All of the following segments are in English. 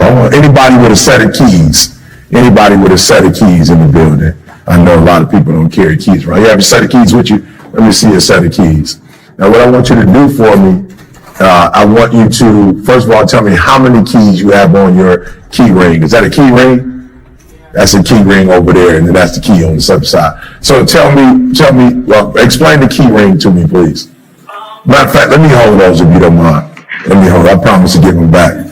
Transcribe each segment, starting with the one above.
I want anybody with a set of keys. Anybody with a set of keys in the building. I know a lot of people don't carry keys, right? You have a set of keys with you? Let me see a set of keys. Now, what I want you to do for me, I want you to, first of all, tell me how many keys you have on your key ring. Is that a key ring? That's a key ring over there, and then that's the key on the other side. So tell me, well, explain the key ring to me, please. Matter of fact, let me hold those if you don't mind. Let me hold. I promise to give them back.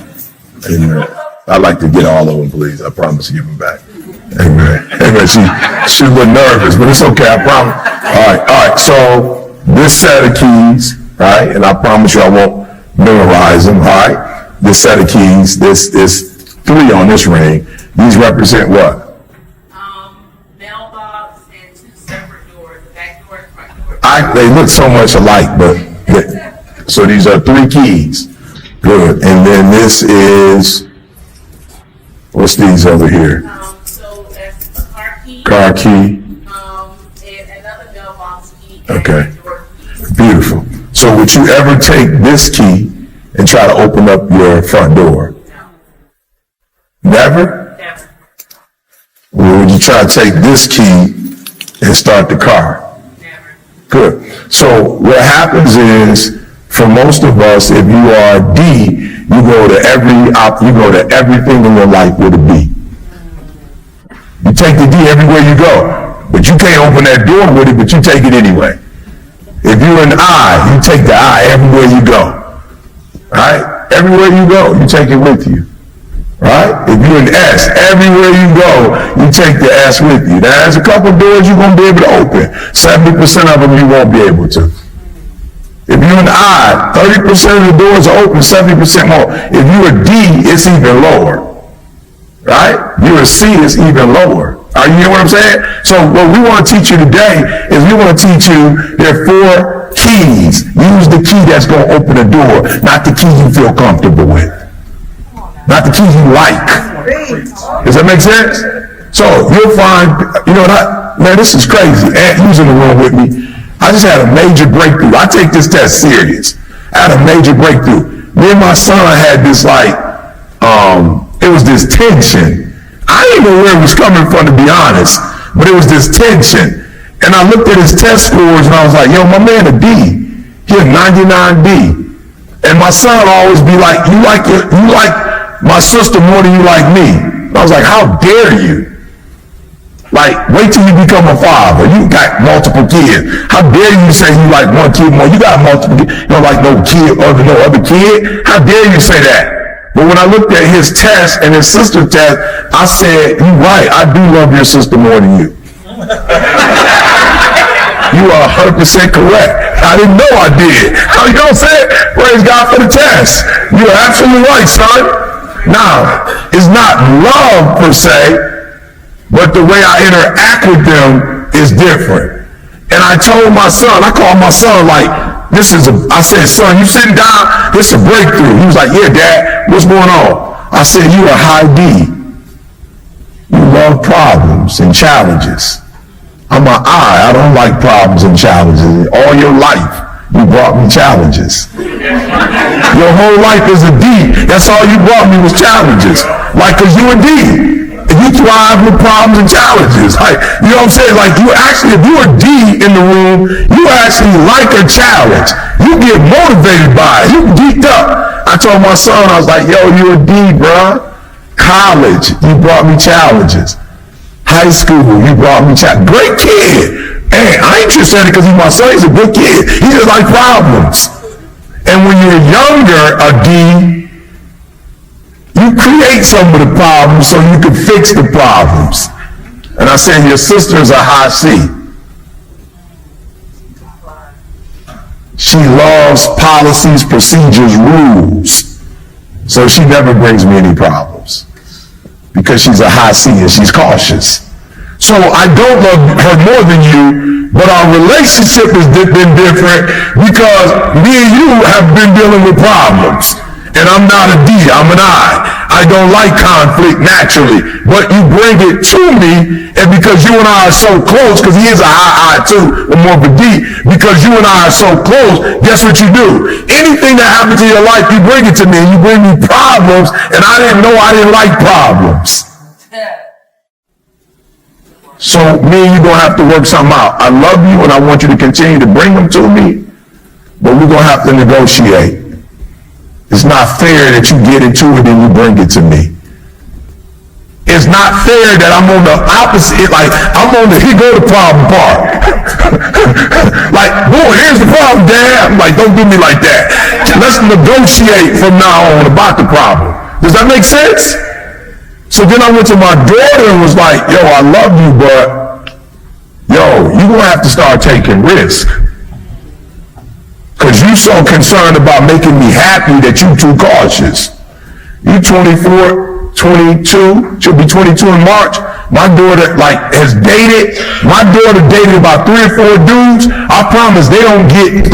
Amen. I'd like to get all of them, please. I promise to give them back. Amen. Amen. She's a little nervous, but it's okay. I promise. All right. So this set of keys, right? And I promise you I won't memorize them, all right? This set of keys, this 3 on this ring. These represent what? Mailbox and 2 separate doors, the back door and front door. They look so much alike, but so these are 3 keys. Good. And then this is, what's these over here? So that's a car key. Car key. And another mailbox key. Okay. And door key. Beautiful. So would you ever take this key and try to open up your front door? No. Never? Never. Or would you try to take this key and start the car? Never. Good. So what happens is, for most of us, if you are D, you go to everything in your life with a B. You take the D everywhere you go, but you can't open that door with it, but you take it anyway. If you're an I, you take the I everywhere you go. Right? Everywhere you go, you take it with you. Right? If you're an S, everywhere you go, you take the S with you. Now, there's a couple doors you're going to be able to open. 70% of them you won't be able to. If you're an I, 30% of the doors are open, 70% more. If you're a D, it's even lower. Right? You're a C, it's even lower. Are you hearing what I'm saying? So what we want to teach you today is we want to teach you there are 4 keys. Use the key that's going to open the door, not the key you feel comfortable with. Not the key you like. Does that make sense? So you'll find, man, this is crazy. Aunt, who's in the room with me? I just had a major breakthrough. I take this test serious. I had a major breakthrough. Me and my son had this it was this tension. I didn't know where it was coming from, to be honest, but it was this tension. And I looked at his test scores and I was like, yo, my man a D. He a 99D. And my son would always be like, you like my sister more than you like me. And I was like, how dare you? Like, wait till you become a father. You got multiple kids. How dare you say you like one kid more? You got multiple kids. You don't like no other kid. How dare you say that? But when I looked at his test and his sister's test, I said, you're right. I do love your sister more than you. You are 100% correct. I didn't know I did. You know what I'm saying? Praise God for the test. You're absolutely right, son. Now, it's not love per se, but the way I interact with them is different. And I told my son, I called my son like, I said, son, you sitting down, this is a breakthrough. He was like, yeah, Dad, what's going on? I said, you a high D. You love problems and challenges. I'm an I don't like problems and challenges. All your life, you brought me challenges. Your whole life is a D. That's all you brought me was challenges. Like, cause you a D. You thrive with problems and challenges. Like, you know what I'm saying? Like, you actually, if you're a D in the room, you actually like a challenge. You get motivated by it. You geeked up. I told my son, I was like, yo, you're a D, bro. College, you brought me challenges. High school, you brought me challenges. Great kid. Hey, I ain't just saying it because he's my son. He's a good kid. He just like problems. And when you're younger, a D, you create some of the problems so you can fix the problems. And I said, your sister's a high C. She loves policies, procedures, rules. So she never brings me any problems. Because she's a high C and she's cautious. So I don't love her more than you, but our relationship has been different because me and you have been dealing with problems. And I'm not a D, I'm an I don't like conflict naturally, but you bring it to me, and because you and I are so close, because he is a high I too, or more of a D, because you and I are so close, guess what you do? Anything that happens in your life, you bring it to me, and you bring me problems, and I didn't know I didn't like problems. So me and you gonna have to work something out. I love you, and I want you to continue to bring them to me, but we're gonna have to negotiate. It's not fair that you get into it and you bring it to me. It's not fair that I'm on the opposite, like I'm on the, here go the problem part. Like, boy, here's the problem, Dad. I'm like, don't do me like that. Let's negotiate from now on about the problem. Does that make sense? So then I went to my daughter and was like, yo, I love you, but yo, you're gonna have to start taking risks. Because you so concerned about making me happy that you too cautious. You 24, 22, she'll be 22 in March. My daughter has dated, my daughter dated about 3 or 4 dudes. I promise they don't get,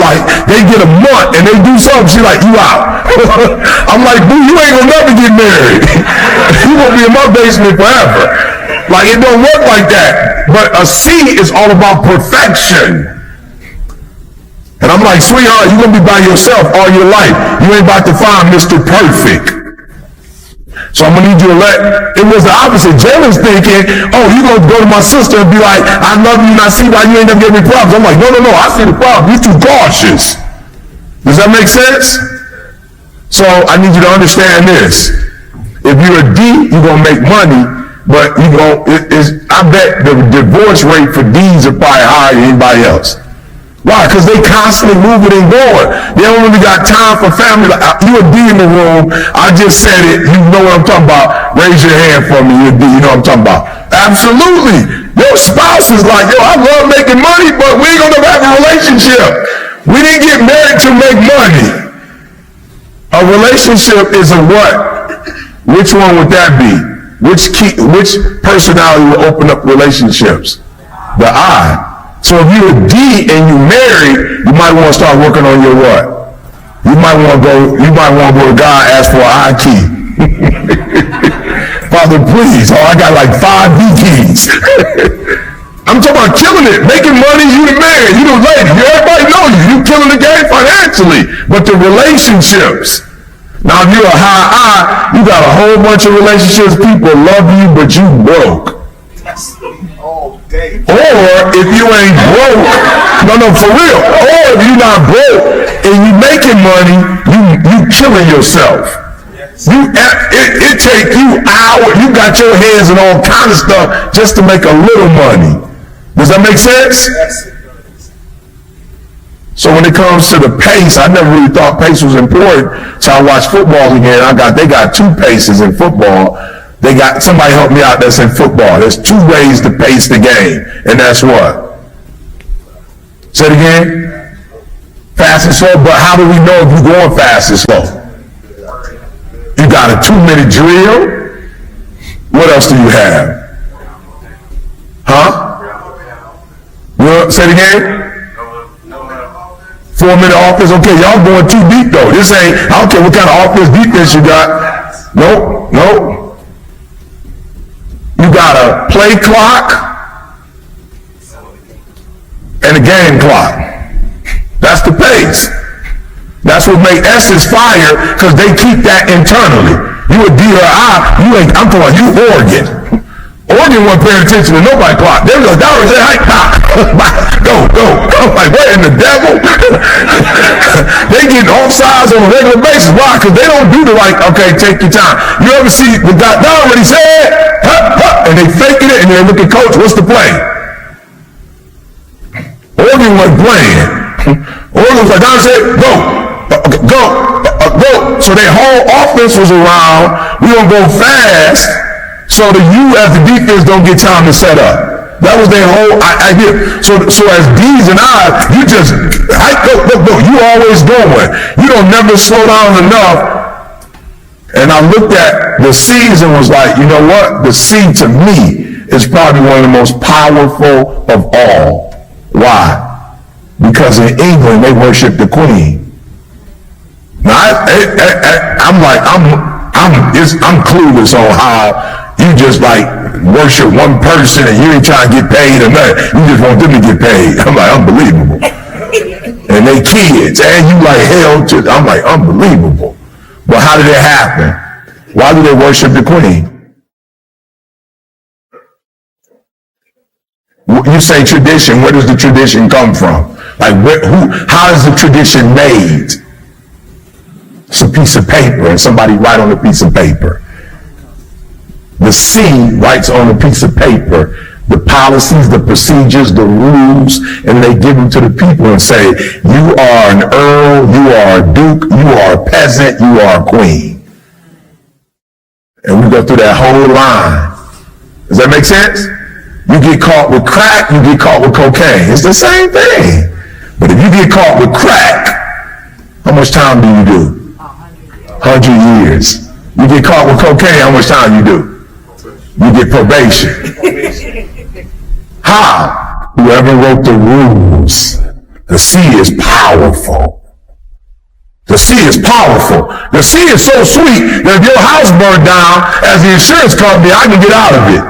they get a month and they do something, she like, you out. I'm like, boo, you ain't gonna never get married. You gonna be in my basement forever. Like, it don't work like that. But a C is all about perfection. And I'm like, sweetheart, you're going to be by yourself all your life. You ain't about to find Mr. Perfect. So I'm going to need you to it was the opposite. Jalen's thinking, oh, you're going to go to my sister and be like, I love you and I see why you ain't never giving me problems. I'm like, no, I see the problem. You're too cautious. Does that make sense? So I need you to understand this. If you're a D, you're going to make money, but I bet the divorce rate for D's are probably higher than anybody else. Why? Because they constantly moving and going. They don't really got time for family. Like, you a D in the room. I just said it. You know what I'm talking about. Raise your hand for me. You're a D. You know what I'm talking about. Absolutely. Your spouse is like, yo, I love making money, but we ain't gonna have a relationship. We didn't get married to make money. A relationship is a what? Which one would that be? Which personality will open up relationships? The I. So if you're a D and you married, you might want to start working on your what? You might want to go to God and ask for an I key. Father, please. Oh, I got like 5 D keys. I'm talking about killing it, making money, you the man, you the lady, everybody know you. You killing the game financially. But the relationships. Now if you're a high I, you got a whole bunch of relationships, people love you, but you broke. Or if you ain't broke, no, for real. Or if you're not broke and you making money, you killing yourself. It take you hours. You got your hands in all kind of stuff just to make a little money. Does that make sense? So when it comes to the pace, I never really thought pace was important. So I watched football again. They got 2 paces in football. Somebody help me out that's in football. There's 2 ways to pace the game. And that's what? Say it again? Fast and slow, but how do we know if you're going fast and slow? You got a 2-minute drill. What else do you have? Huh? Say it again? 4-minute offense. Okay, y'all going too deep though. This ain't, I don't care what kind of offense defense you got. Nope. You got a play clock and a game clock. That's the pace. That's what make S's fire, because they keep that internally. You a D or I, I'm talking about you Oregon. Oregon wasn't paying attention to nobody clock. They was like, that was it, hey, go. I'm like, what in the devil? They getting offsides on a regular basis. Why? Because they don't do the okay, take your time. You ever see the guy, that already said, and they faking it, and they look at coach, what's the play? Oregon wasn't playing. Oregon was like, Don said, go. So their whole offense was around, we gonna go fast, so that you as the defense don't get time to set up. That was their whole idea. So as D's and I's, go. You always going. You don't never slow down enough. And I looked at the C's and was like, you know what? The C to me is probably one of the most powerful of all. Why? Because in England, they worship the Queen. Now, I'm clueless on how you just like worship one person and you ain't trying to get paid or nothing. You just want them to get paid. I'm like, unbelievable. And they kids, and you like hell to, I'm like, unbelievable. But how did it happen? Why do they worship the queen? You say tradition, where does the tradition come from? Like, how is the tradition made? It's a piece of paper, and somebody write on a piece of paper. The C writes on a piece of paper the policies, the procedures, the rules, and they give them to the people and say, you are an earl, you are a duke, you are a peasant, you are a queen. And we go through that whole line. Does that make sense? You get caught with crack, you get caught with cocaine. It's the same thing. But if you get caught with crack, how much time do you do? 100 years. You get caught with cocaine, how much time you do? You get probation. How? Whoever wrote the rules. The C is powerful. The C is powerful. The C is so sweet that if your house burned down, as the insurance company, I can get out of it.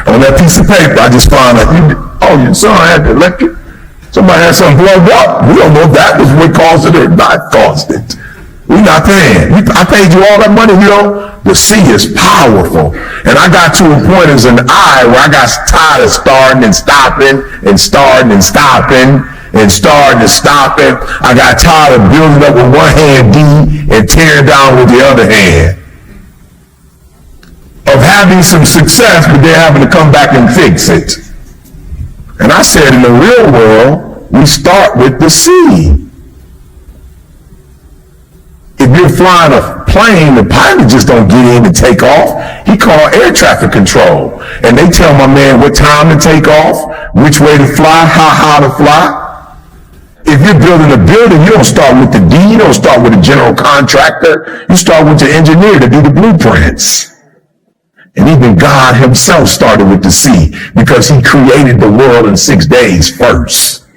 On that piece of paper, I just found out, your son had the electric. Somebody had something plugged up. We don't know if that was what caused it or not caused it. We're not paying. I paid you all that money, The C is powerful. And I got to a point as an I where I got tired of starting and stopping and starting and stopping and starting and stopping. I got tired of building up with one hand D and tearing down with the other hand. Of having some success, but then having to come back and fix it. And I said, in the real world, we start with the C. If you're flying a plane, the pilot just don't get in and take off. He called air traffic control. And they tell my man what time to take off, which way to fly, how to fly. If you're building a building, you don't start with the D, you don't start with a general contractor. You start with the engineer to do the blueprints. And even God himself started with the C because he created the world in 6 days first.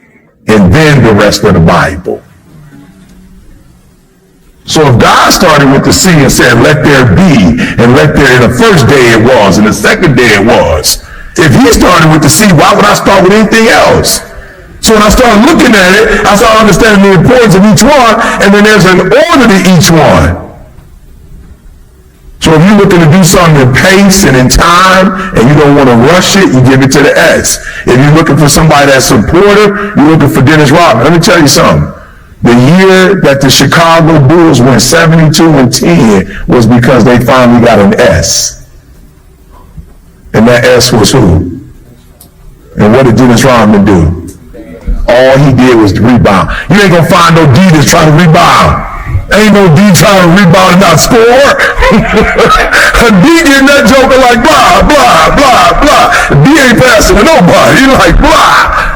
And then the rest of the Bible. So if God started with the C and said, let there be, and let there, in the first day it was, and the second day it was. If he started with the C, why would I start with anything else? So when I started looking at it, I started understanding the importance of each one, and then there's an order to each one. So if you're looking to do something in pace and in time, and you don't want to rush it, you give it to the S. If you're looking for somebody that's supportive, you're looking for Dennis Rodman. Let me tell you something. The year that the Chicago Bulls went 72-10 was because they finally got an S. And that S was who? And what did Dennis Rodman do? All he did was rebound. You ain't gonna find no D that's trying to rebound. Ain't no D trying to rebound and not score. A D getting that joker like blah, blah, blah, blah. D ain't passing to nobody. He like blah.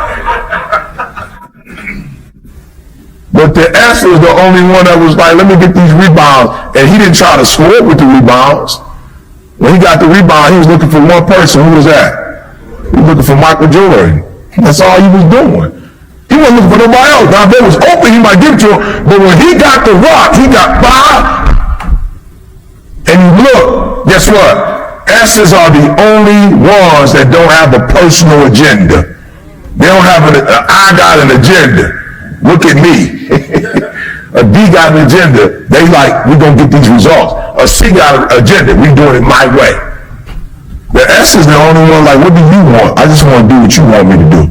But the S was the only one that was like, let me get these rebounds. And he didn't try to score with the rebounds. When he got the rebound, he was looking for one person. Who was that? He was looking for Michael Jordan. That's all he was doing. He wasn't looking for nobody else. Now, if it was open, he might give it to him. But when he got the rock, he got by. And you look, guess what? S's are the only ones that don't have a personal agenda. They don't have I got an agenda. Look at me. A D got an agenda. They like, we're going to get these results. A C got an agenda. We're doing it my way. The S is the only one like, what do you want? I just want to do what you want me to do.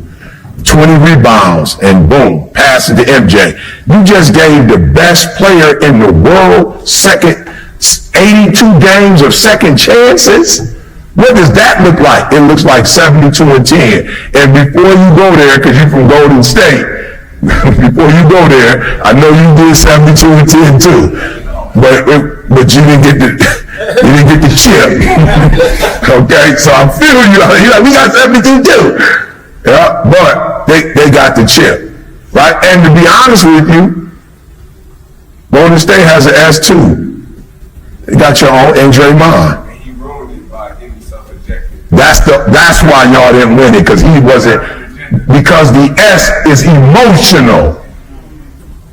20 rebounds and boom, pass it to MJ. You just gave the best player in the world 82 games of second chances. What does that look like? It looks like 72-10. And before you go there, because you're from Golden State, before you go there, I know you did 72-10 too, but you didn't get the chip. Okay, so I feel you. Like, we got 72 too. Yeah, but they got the chip, right? And to be honest with you, Golden State has an S2. They got your own Draymond. And he ruined it by getting self-ejected. That's why y'all didn't win it, because he wasn't. Because the S is emotional.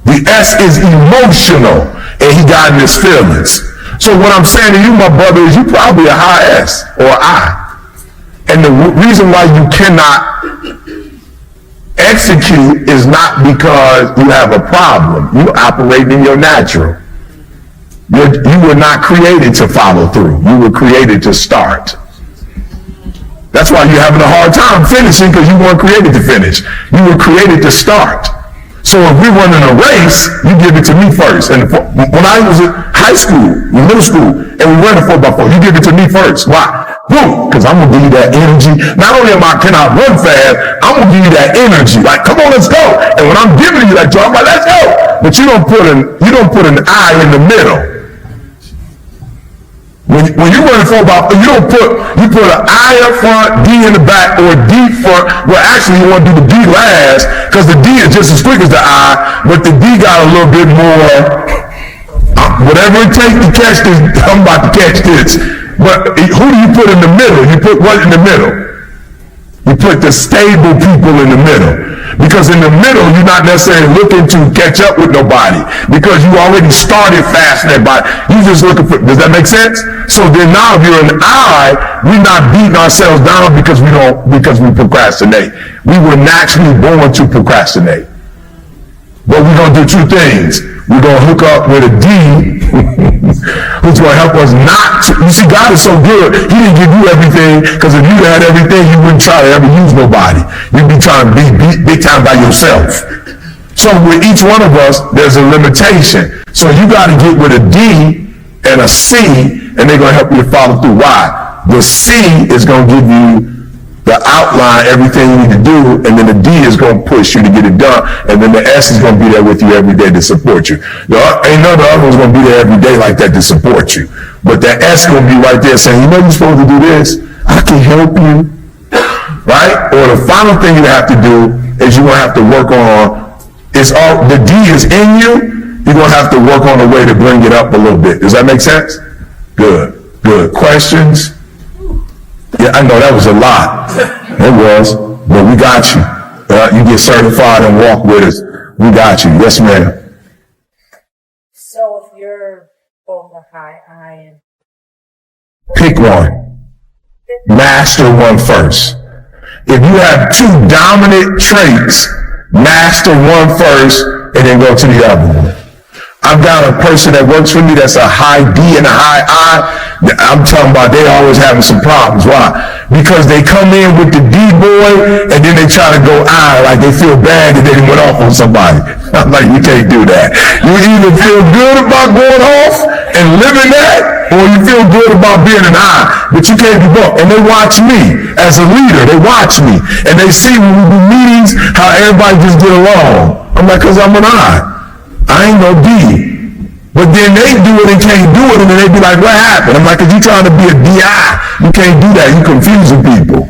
The The S is emotional, and he got in his feelings. So what I'm saying to you, my brother, is you probably a high S or I. And the reason why you cannot execute is not because you have a problem. You operate in your natural. You were not created to follow through. You were created to start. That's why you're having a hard time finishing, because you weren't created to finish. You were created to start. So if we're running a race, you give it to me first. And when I was in high school, middle school, and we ran a 4x4, you give it to me first. Why? Boom, because I'm going to give you that energy. Not only can I run fast, I'm going to give you that energy. Like, come on, let's go. And when I'm giving you that job, I'm like, let's go. But you don't put an I in the middle. When you run 4x4, you put an I up front, D in the back, or D front. Well, actually, you want to do the D last, because the D is just as quick as the I, but the D got a little bit more. Whatever it takes to catch this, I'm about to catch this. But who do you put in the middle? You put what in the middle? You put the stable people in the middle. Because in the middle, you're not necessarily looking to catch up with nobody, because you already started faster than everybody. You just looking for, does that make sense? So then now if you're an I, we're not beating ourselves down because we procrastinate. We were naturally born to procrastinate. But we're going to do two things. We're going to hook up with a D who's going to help us not to. You see, God is so good. He didn't give you everything, because if you had everything, you wouldn't try to ever use nobody. You'd be trying to be big time by yourself. So with each one of us, there's a limitation. So you got to get with a D and a C, and they're going to help you to follow through. Why? The C is going to give you the outline, everything you need to do, and then the D is going to push you to get it done, and then the S is going to be there with you every day to support you. Ain't none of the other one's going to be there every day like that to support you. But the S is going to be right there saying, you know you're supposed to do this? I can help you. Right? Or the final thing you have to do is you're going to have to work on, the D is in you, you're going to have to work on a way to bring it up a little bit. Does that make sense? Good. Questions? Yeah, I know that was a lot. It was, but we got you. You get certified and walk with us. We got you. Yes, ma'am. So if you're both a high I and Pick one. Master one first. If you have two dominant traits, master one first and then go to the other one. I've got a person that works for me that's a high D and a high I. I'm talking about they always having some problems. Why? Because they come in with the D boy and then they try to go I, like they feel bad that they went off on somebody. I'm like, you can't do that. You either feel good about going off and living that, or you feel good about being an I, but you can't do both. And they watch me as a leader. They watch me and they see when we do meetings how everybody just get along. I'm like, because I'm an I ain't no D. But then they do it and can't do it, and then they be like, what happened? I'm like, because you trying to be a DI. You can't do that. You confusing people.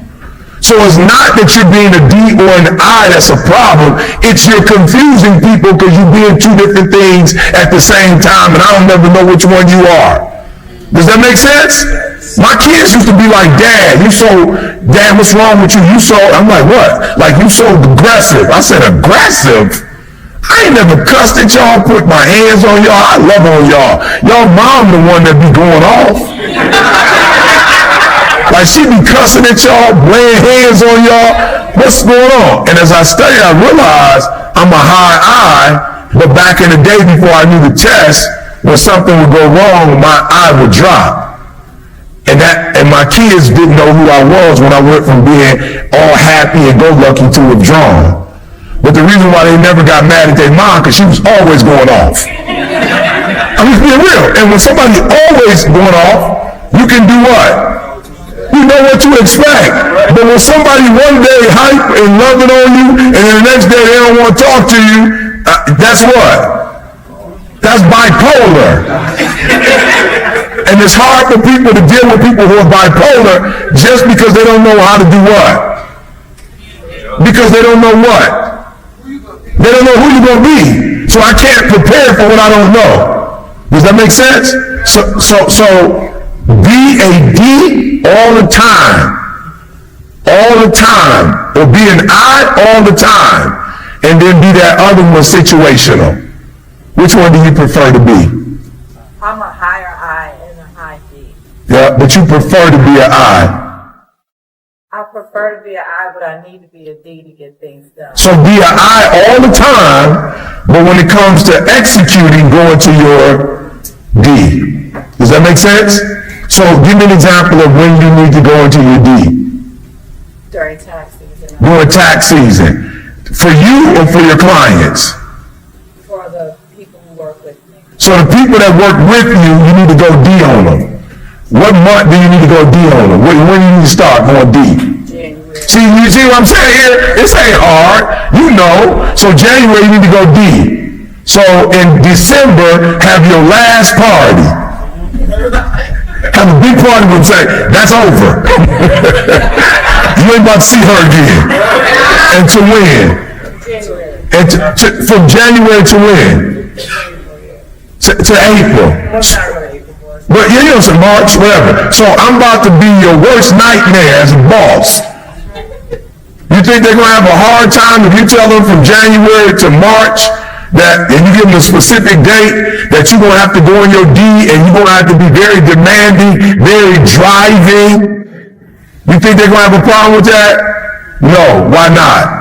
So it's not that you're being a D or an I that's a problem. It's you're confusing people because you're being two different things at the same time, and I don't never know which one you are. Does that make sense? My kids used to be like, Dad, what's wrong with you? I'm like, what? Like, you so aggressive. I said, aggressive? I ain't never cussed at y'all, put my hands on y'all. I love on y'all. Y'all mom the one that be going off. Like she be cussing at y'all, laying hands on y'all. What's going on? And as I study, I realize I'm a high I, but back in the day before I knew the test, when something would go wrong, my eye would drop. And my kids didn't know who I was when I went from being all happy and go lucky to withdrawn. But the reason why they never got mad at their mom, because she was always going off. I'm just being real. And when somebody's always going off, you can do what? You know what to expect. But when somebody one day hype and loving on you, and then the next day they don't want to talk to you, that's what? That's bipolar. And it's hard for people to deal with people who are bipolar just because they don't know how to do what? Because they don't know what? They don't know who you're going to be. So I can't prepare for what I don't know. Does that make sense? So be a D all the time. All the time. Or be an I all the time. And then be that other one situational. Which one do you prefer to be? I'm a higher I and a high D. Yeah, but you prefer to be an I. I prefer to be an I, but I need to be a D to get things done. So be an I all the time, but when it comes to executing, go into your D. Does that make sense? So give me an example of when you need to go into your D. During tax season. During tax season. For you or for your clients? For the people who work with me. So the people that work with you, you need to go D on them. What month do you need to go D on them? When do you need to start going D? January. See, you see what I'm saying here? This ain't hard. You know. So January, you need to go D. So in December, have your last party. Have a big party and say, that's over. You ain't about to see her again. And to when? January. And from January to when? To April. Well, not really April. But you know, so March, whatever. So I'm about to be your worst nightmare as a boss. You think they're going to have a hard time if you tell them from January to March that, and you give them a specific date, that you're going to have to go in your D and you're going to have to be very demanding, very driving? You think they're going to have a problem with that? No. Why not?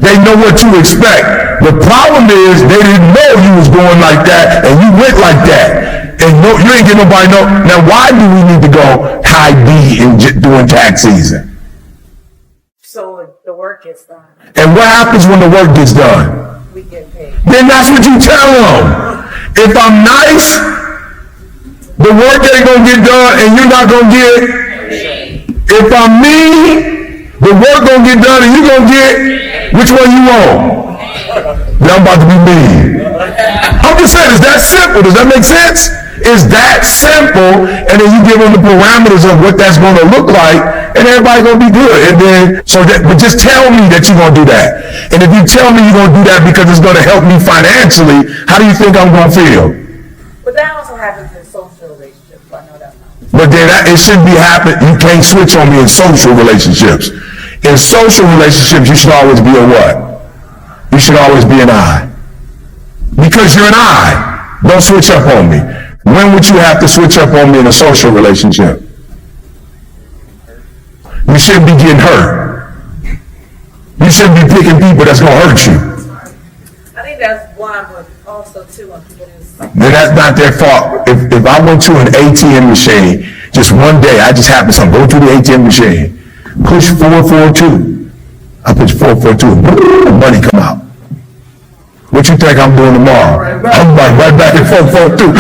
They know what to expect. The problem is they didn't know you was going like that and you went like that. And no, you ain't get nobody know. Now why do we need to go high D during tax season? So the work gets done. And what happens when the work gets done? We get paid. Then that's what you tell them. If I'm nice, the work ain't gonna get done and you're not gonna get. If I'm mean, the work gonna get done and you gonna get. Which one you want? Then I'm about to be mean. I'm just saying, it's that simple. Does that make sense? It's that simple, and then you give them the parameters of what that's going to look like, and everybody's going to be good. And then, but just tell me that you're going to do that. And if you tell me you're going to do that because it's going to help me financially, how do you think I'm going to feel? But that also happens in social relationships. I know that now. But then it shouldn't be happening. You can't switch on me in social relationships. In social relationships, you should always be a what? You should always be an I. Because you're an I. Don't switch up on me. When would you have to switch up on me in a social relationship? You shouldn't be getting hurt. You shouldn't be picking people that's going to hurt you. I think that's one, but also too, when people just. Then that's not their fault. If I went to an ATM machine, just one day, I just happened to go to the ATM machine, push 442. I push 442, money come out. What you think I'm doing tomorrow? I'm like right back at 442.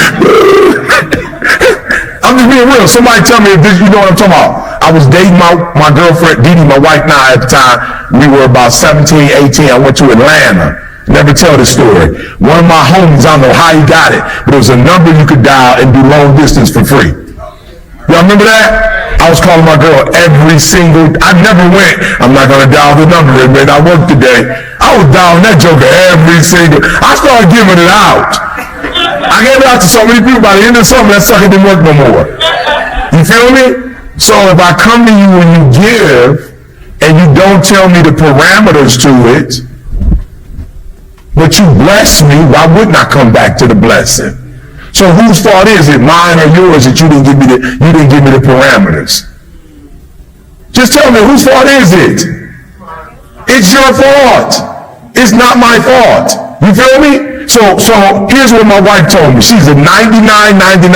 I'm just being real. Somebody tell me if this, you know what I'm talking about. I was dating my girlfriend, Dee Dee, my wife now at the time. We were about 17, 18. I went to Atlanta. Never tell the story. One of my homies, I don't know how he got it, but it was a number you could dial and do long distance for free. Y'all remember that? I was calling my girl every single, I never went, I'm not going to dial the number, man, I work today. I was dialing that joker every single, I started giving it out. I gave it out to so many people, by the end of the summer, that sucker didn't work no more. You feel me? So if I come to you and you give, and you don't tell me the parameters to it, but you bless me, why wouldn't I come back to the blessing? So whose fault is it, mine or yours, that you didn't give me the parameters? Just tell me, whose fault is it? It's your fault. It's not my fault. You feel me? So here's what my wife told me. She's a 99.99.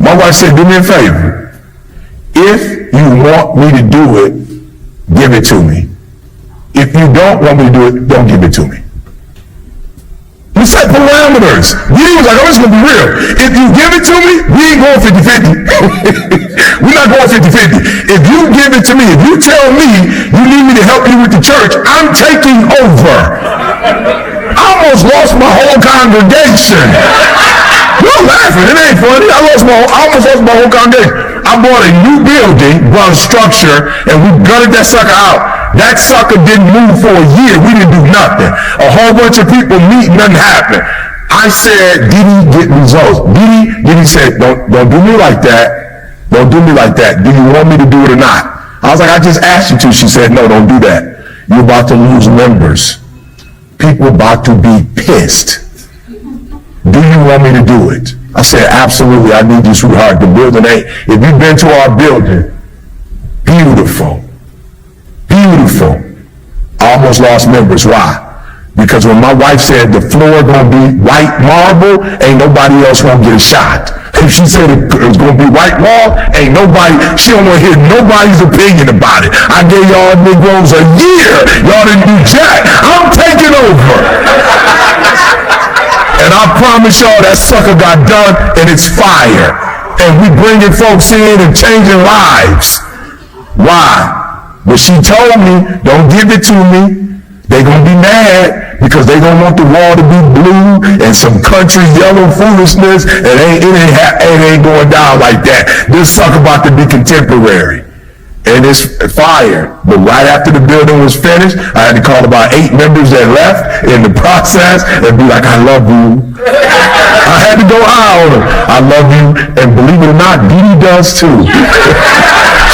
My wife said, do me a favor. If you want me to do it, give it to me. If you don't want me to do it, don't give it to me. We set parameters. He was like, oh, it's going to be real. If you give it to me, we ain't going 50-50. We're not going 50-50. If you give it to me, if you tell me you need me to help you with the church, I'm taking over. I almost lost my whole congregation. You're laughing. It ain't funny. I almost lost my whole congregation. I bought a new building, bought a structure, and we gutted that sucker out. That sucker didn't move for a year. We didn't do nothing. A whole bunch of people meet, nothing happened. I said, did he get results? Did he said, don't do me like that. Don't do me like that. Do you want me to do it or not? I was like, I just asked you to. She said, no, don't do that. You're about to lose members. People about to be pissed. do you want me to do it? I said, absolutely, I need you, sweetheart. The building ain't, if you've been to our building, beautiful, beautiful. I almost lost members. Why? Because when my wife said the floor gonna be white marble, ain't nobody else gonna get a shot. If she said it was gonna be white wall, ain't nobody, she don't wanna hear nobody's opinion about it. I gave y'all Negroes a year. Y'all didn't do jack. I'm taking over. And I promise y'all that sucker got done and it's fire. And we bringing folks in and changing lives. Why? But she told me, don't give it to me. They gonna be mad because they gonna want the wall to be blue and some country yellow foolishness, and it ain't going down like that. This sucker about to be contemporary. And it's fire. But right after the building was finished, I had to call about 8 members that left in the process and be like, I love you. I had to go high on them. I love you. And believe it or not, Dee Dee does too.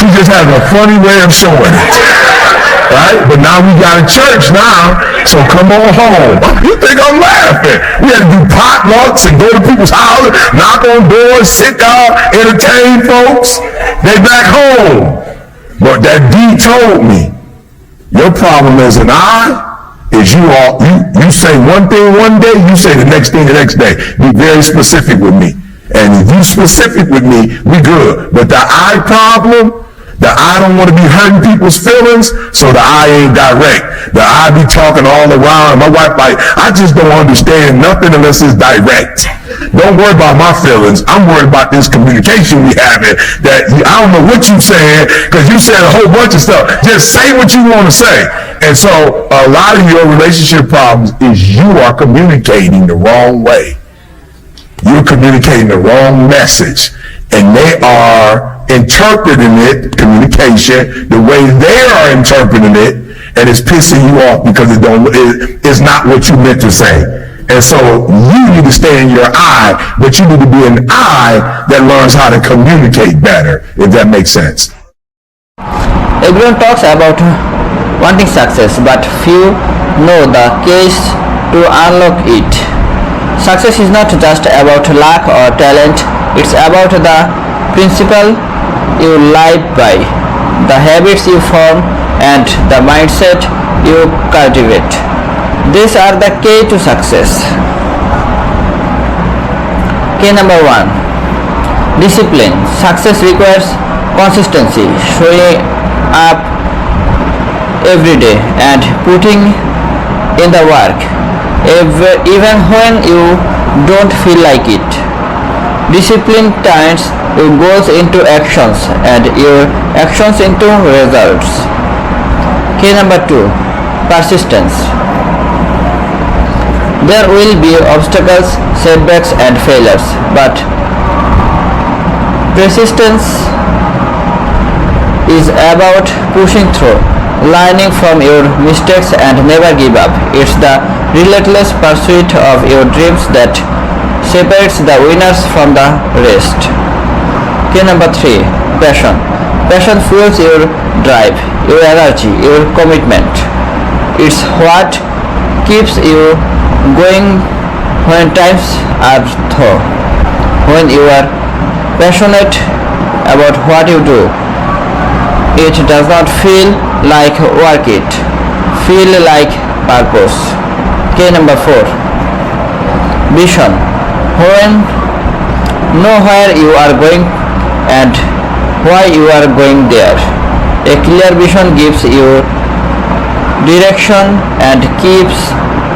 She just has a funny way of showing it. Right? But now we got a church now, so come on home. You think I'm laughing? We had to do potlucks and go to people's houses, knock on doors, sit down, entertain folks. They back home. But that D told me, your problem as an I is you say one thing one day, you say the next thing the next day. Be very specific with me. And if you specific with me, we good. But the I problem, the I don't want to be hurting people's feelings, so the I ain't direct. The I be talking all around. My wife like, I just don't understand nothing unless it's direct. Don't worry about my feelings. I'm worried about this communication we having. That I don't know what you saying, because you said a whole bunch of stuff. Just say what you want to say. And so a lot of your relationship problems is you are communicating the wrong way. You're communicating the wrong message. And they are interpreting it, communication, the way they are interpreting it, and it's pissing you off because it's not what you meant to say. And so you need to stay in your I, but you need to be an I that learns how to communicate better, if that makes sense. Everyone talks about wanting success, but few know the keys to unlock it. Success is not just about luck or talent, it's about the principle you live by, the habits you form, and the mindset you cultivate. These are the key to success. Key number 1. Discipline. Success requires consistency, showing up every day and putting in the work, even when you don't feel like it. Discipline turns your goals into actions and your actions into results. Key number 2. Persistence. There will be obstacles, setbacks and failures, but persistence is about pushing through, learning from your mistakes and never give up. It's the relentless pursuit of your dreams that separates the winners from the rest. Key number 3. Passion. Passion fuels your drive, your energy, your commitment. It's what keeps you going when times are tough. When you are passionate about what you do, it does not feel like work, it feel like purpose. Key number 4. Vision. When know where you are going and why you are going there. A clear vision gives you direction and keeps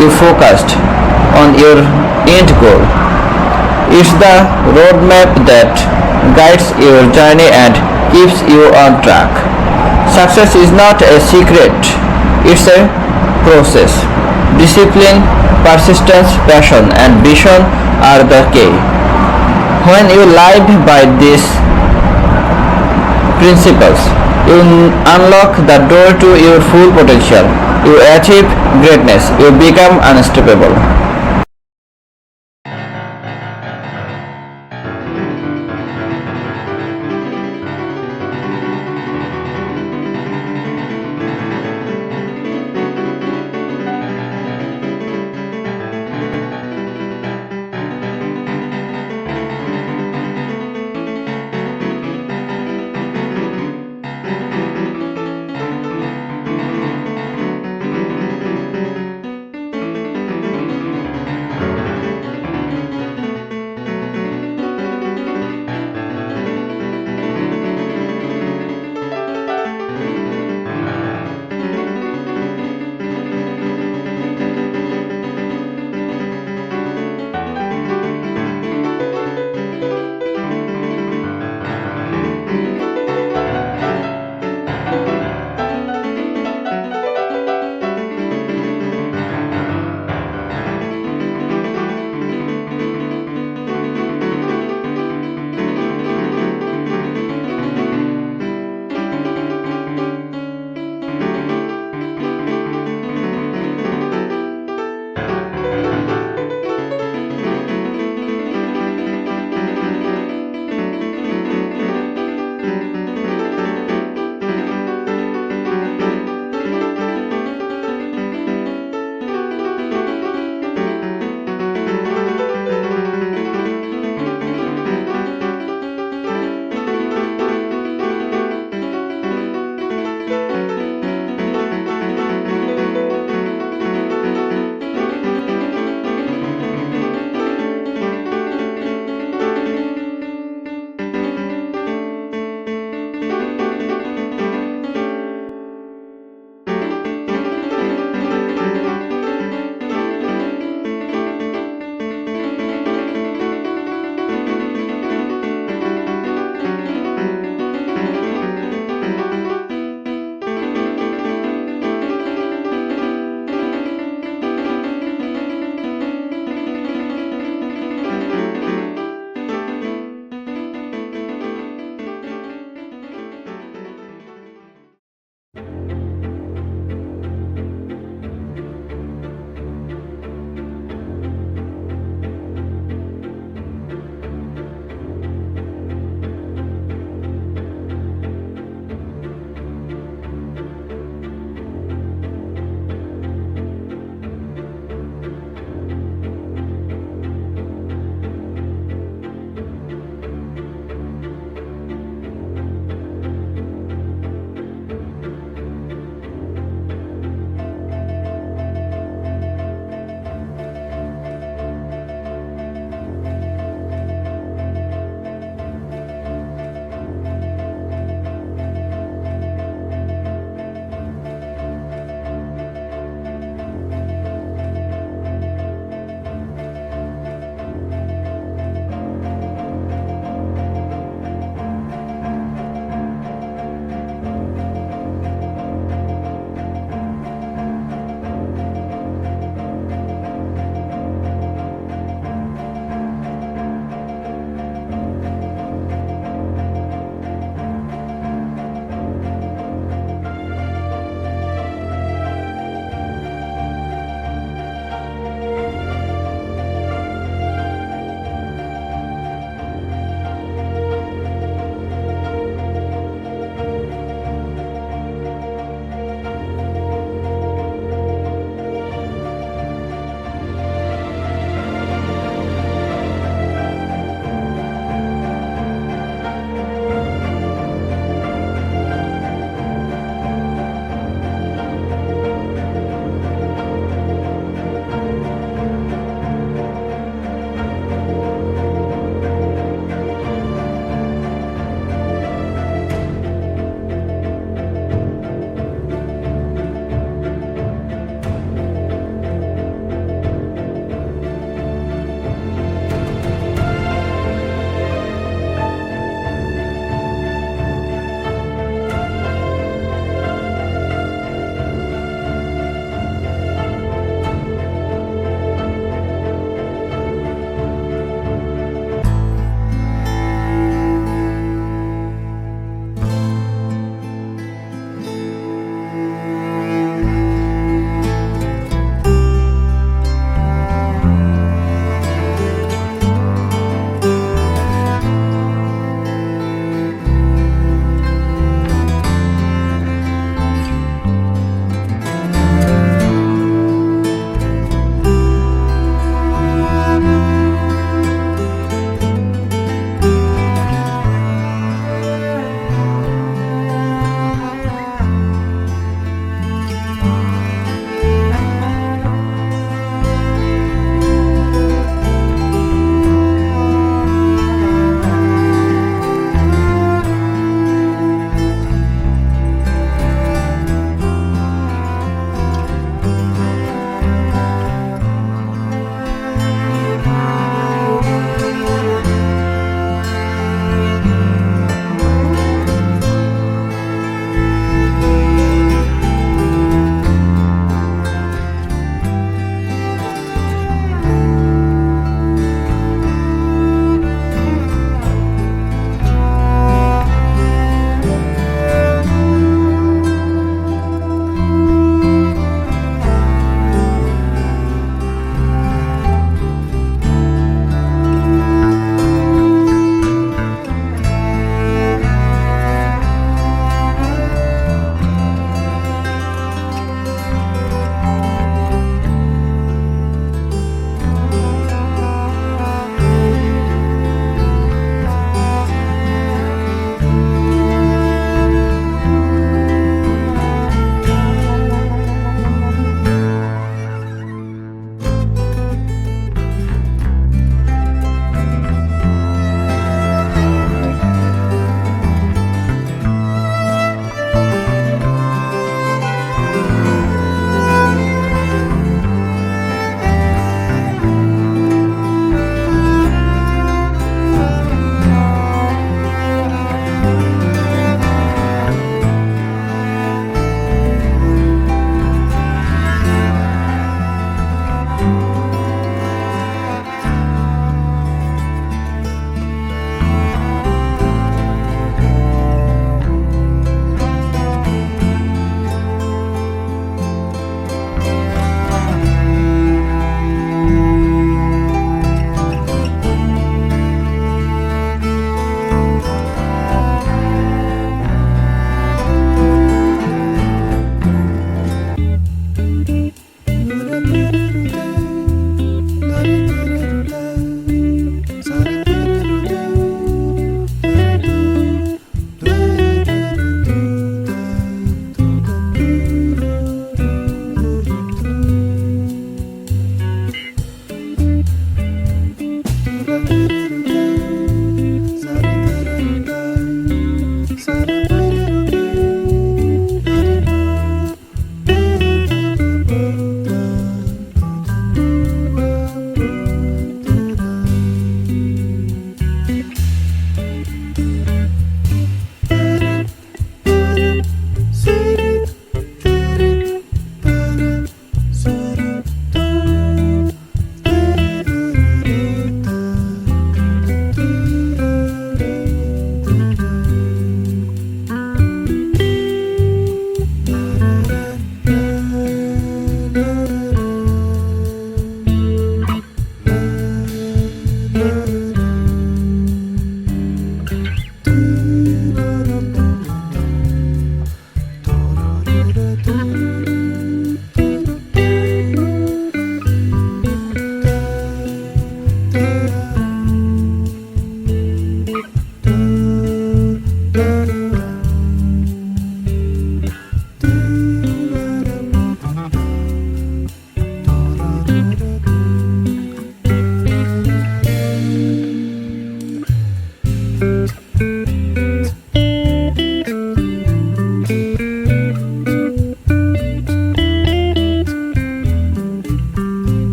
you focused on your end goal. It's the roadmap that guides your journey and keeps you on track. Success is not a secret, it's a process. Discipline, persistence, passion and vision are the key. When you live by these principles, you unlock the door to your full potential. You achieve greatness. You become unstoppable.